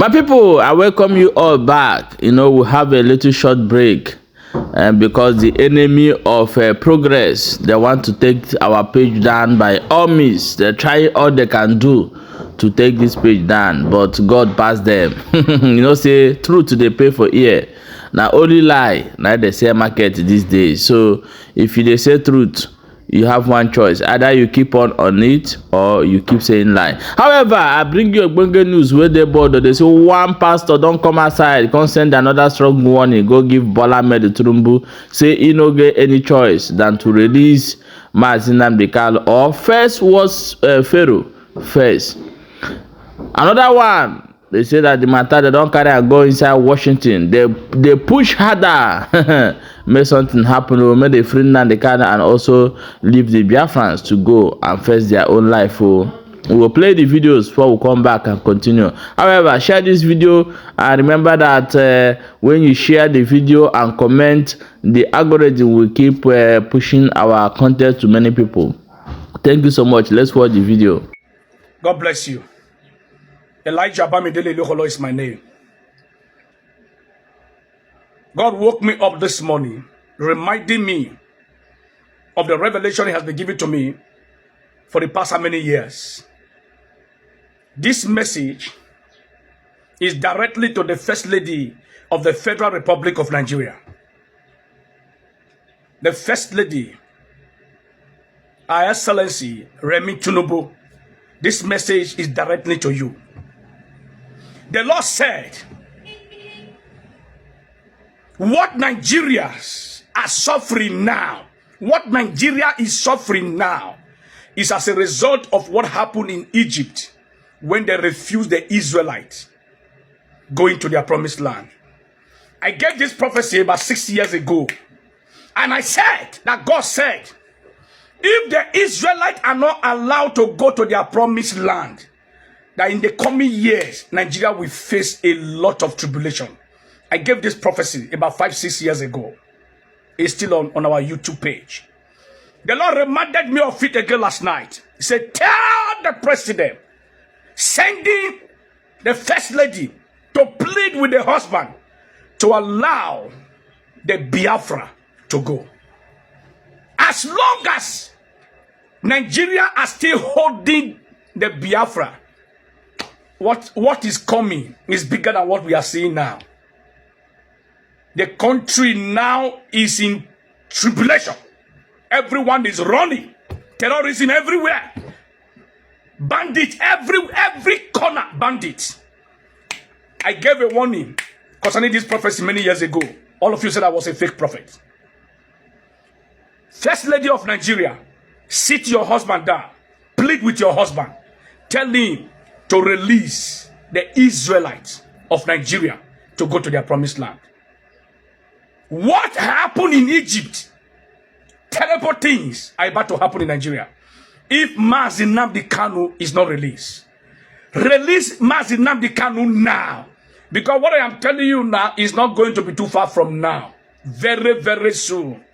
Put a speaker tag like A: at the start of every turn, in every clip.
A: My people, I welcome you all back. We have a little short break because the enemy of progress, they want to take our page down by all means. They try all they can do to take this page down, but God passed them. Say truth they pay for ear. Now only lie, now they say market these days. So if they say truth, you have one choice. Either you keep on it or you keep saying lie. However, I bring you a bunga news where they board. They say one pastor don't come outside, can't send another strong warning. Go give Bola Ahmed Tinubu. Say he no get any choice than to release Nnamdi or first was Pharaoh first. Another one. They say that the matter they don't carry and go inside Washington. They push harder. Make something happen. Or make they free Nnamdi and also leave the Biafrans to go and face their own life. We will play the videos before we come back and continue. However, share this video and remember that when you share the video and comment, the algorithm will keep pushing our content to many people. Thank you so much. Let's watch the video.
B: God bless you. Elijah Bamidele Loholo is my name. God woke me up this morning, reminding me of the revelation He has been giving to me for the past how many years. This message is directly to the First Lady of the Federal Republic of Nigeria. The First Lady, Her Excellency Remi Tinubu. This message is directly to you. The Lord said, what Nigerians are suffering now, what Nigeria is suffering now, is as a result of what happened in Egypt when they refused the Israelites going to their promised land. I gave this prophecy about 6 years ago, and I said that God said, if the Israelites are not allowed to go to their promised land, that in the coming years, Nigeria will face a lot of tribulation. I gave this prophecy about 5-6 years ago. It's still on our YouTube page. The Lord reminded me of it again last night. He said, tell the president, sending the First Lady to plead with the husband to allow the Biafra to go. As long as Nigeria are still holding the Biafra, what is coming is bigger than what we are seeing now. The country now is in tribulation. Everyone is running. Terrorism everywhere. Bandits every corner. Bandits. I gave a warning concerning this prophecy many years ago. All of you said I was a fake prophet. First Lady of Nigeria, sit your husband down. Plead with your husband. Tell him to release the Israelites of Nigeria to go to their promised land. What happened in Egypt? Terrible things are about to happen in Nigeria. If Nnamdi Kanu is not released. Release Nnamdi Kanu now. Because what I am telling you now is not going to be too far from now. Very, very soon.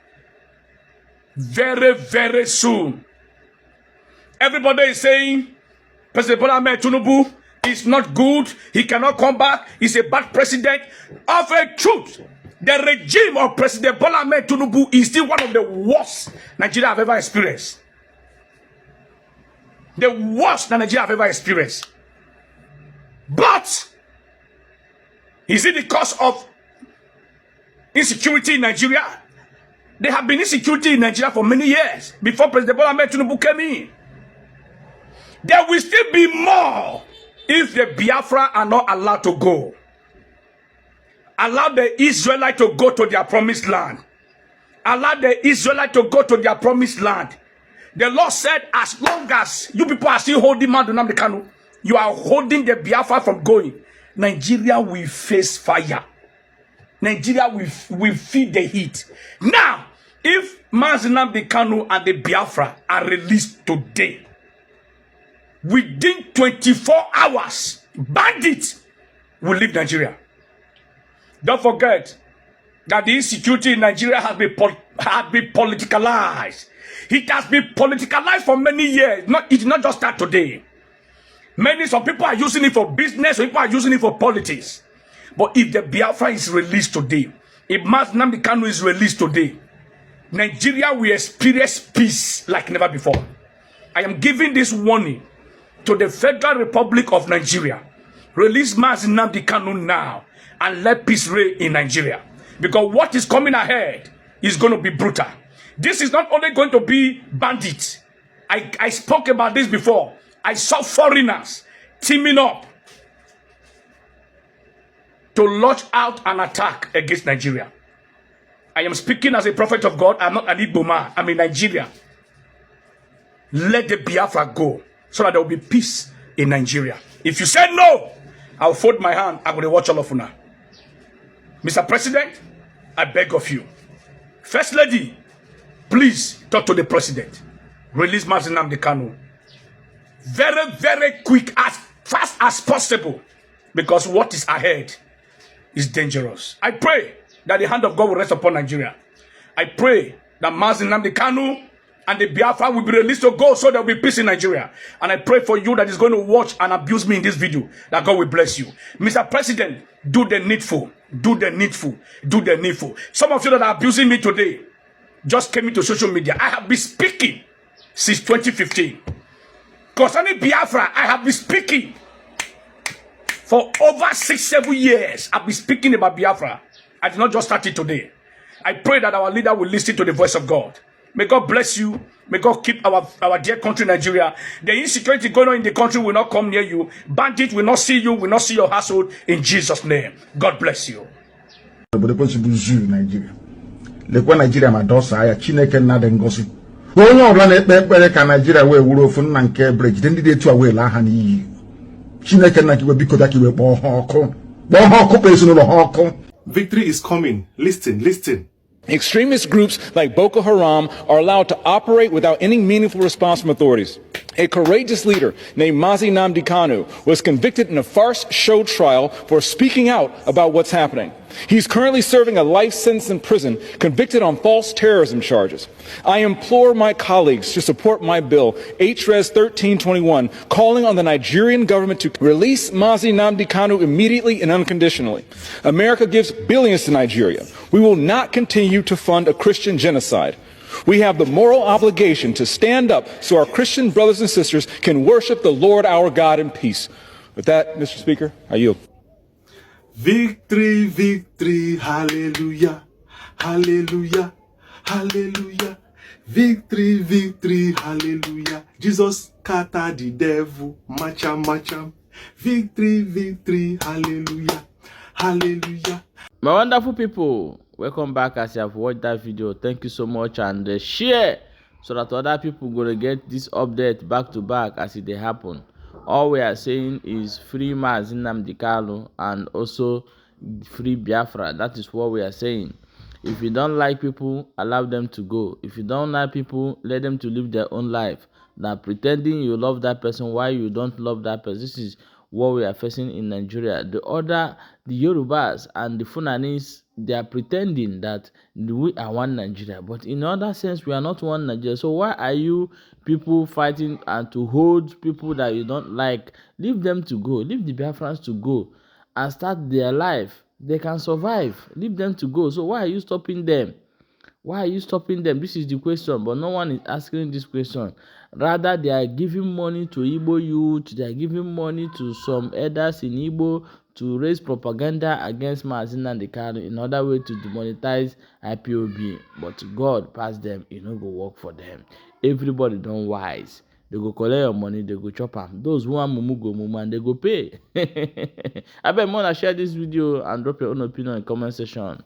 B: Very, very soon. Everybody is saying, President Bola Ahmed Tinubu is not good. He cannot come back. He's a bad president. Of a truth, the regime of President Bola Ahmed Tinubu is still one of the worst Nigeria have ever experienced. The worst that Nigeria have ever experienced. But, is it because of insecurity in Nigeria? There have been insecurity in Nigeria for many years before President Bola Ahmed Tinubu came in. There will still be more if the Biafra are not allowed to go. Allow the Israelites to go to their promised land. Allow the Israelites to go to their promised land. The Lord said, as long as you people are still holding Nnamdi Kanu, you are holding the Biafra from going, Nigeria will face fire. Nigeria will feel the heat. Now, if Nnamdi Kanu and the Biafra are released today, within 24 hours, bandits will leave Nigeria. Don't forget that the insecurity in Nigeria has been politicalized. It has been politicalized for many years. It did not just start today. Some people are using it for business, some people are using it for politics. But if the Biafra is released today, if Nnamdi Kanu is released today, Nigeria will experience peace like never before. I am giving this warning to the Federal Republic of Nigeria. Release Nnamdi Kanu now and let peace reign in Nigeria. Because what is coming ahead is going to be brutal. This is not only going to be bandits. I spoke about this before. I saw foreigners teaming up to launch out an attack against Nigeria. I am speaking as a prophet of God. I'm not an Igbo man. I'm in Nigeria. Let the Biafra go so that there will be peace in Nigeria. If you say no, I'll fold my hand. I'm going to watch all of you now. Mr. President, I beg of you. First Lady, please talk to the President. Release Nnamdi Kanu. Very, very quick, as fast as possible. Because what is ahead is dangerous. I pray that the hand of God will rest upon Nigeria. I pray that Nnamdi Kanu and the Biafra will be released to go so there will be peace in Nigeria. And I pray for you that is going to watch and abuse me in this video, that God will bless you. Mr. President, do the needful. Do the needful. Do the needful. Some of you that are abusing me today just came into social media. I have been speaking since 2015. Concerning Biafra, I have been speaking for over 6-7 years. I've been speaking about Biafra. I did not just start it today. I pray that our leader will listen to the voice of God. May God bless you. May God keep our dear country, Nigeria. The insecurity going on in the country will not come near you. Bandits will not see you, will not see your household. In Jesus' name. God bless you.
C: Nigeria. Nigeria onye ọbụla na-ekpe ekpere ka Nigeria wee wuru ofu nna nke bridge ndị dị etu a wee laa ha n'iyi Chineke nna kiwe biko bịa kiwe kpọọ ha ọkụ kpọọ ezinụlọ ha ọkụ.
D: Victory is coming. Listen.
E: Extremist groups like Boko Haram are allowed to operate without any meaningful response from authorities. A courageous leader named Nnamdi Kanu was convicted in a farce show trial for speaking out about what's happening. He's currently serving a life sentence in prison, convicted on false terrorism charges. I implore my colleagues to support my bill, HRES 1321, calling on the Nigerian government to release Nnamdi Kanu immediately and unconditionally. America gives billions to Nigeria. We will not continue to fund a Christian genocide. We have the moral obligation to stand up so our Christian brothers and sisters can worship the Lord our God in peace. With that, Mr. Speaker, I yield.
D: Victory, hallelujah, hallelujah, hallelujah. Victory, hallelujah. Jesus scattered the devil, macham. Victory, hallelujah, hallelujah.
A: My wonderful people, welcome back. As you have watched that video, thank you so much, and share so that other people gonna get this update back to back as it dey happen. All we are saying is free Nnamdi Kanu and also free Biafra. That is what we are saying. If you don't like people, allow them to go. If you don't like people, let them to live their own life. Now pretending you love that person while you don't love that person. This is what we are facing in Nigeria. The Yorubas and the Funanis, they are pretending that we are one Nigeria, but in other sense we are not one Nigeria. So why are you people fighting and to hold people that you don't like? Leave them to go. Leave the Biafrans to go and start their life. They can survive. Leave them to go. So why are you stopping them? Why are you stopping them? This is the question, but no one is asking this question. Rather, they are giving money to Igbo youth. They are giving money to some elders in Igbo to raise propaganda against Nnamdi Kanu in order way to demonetize IPOB. But God pass them, it no go work for them. Everybody don't wise. They go collect your money, they go chop them. Those who want mumu go mumu and they go pay. I bet more share this video and drop your own opinion in the comment section.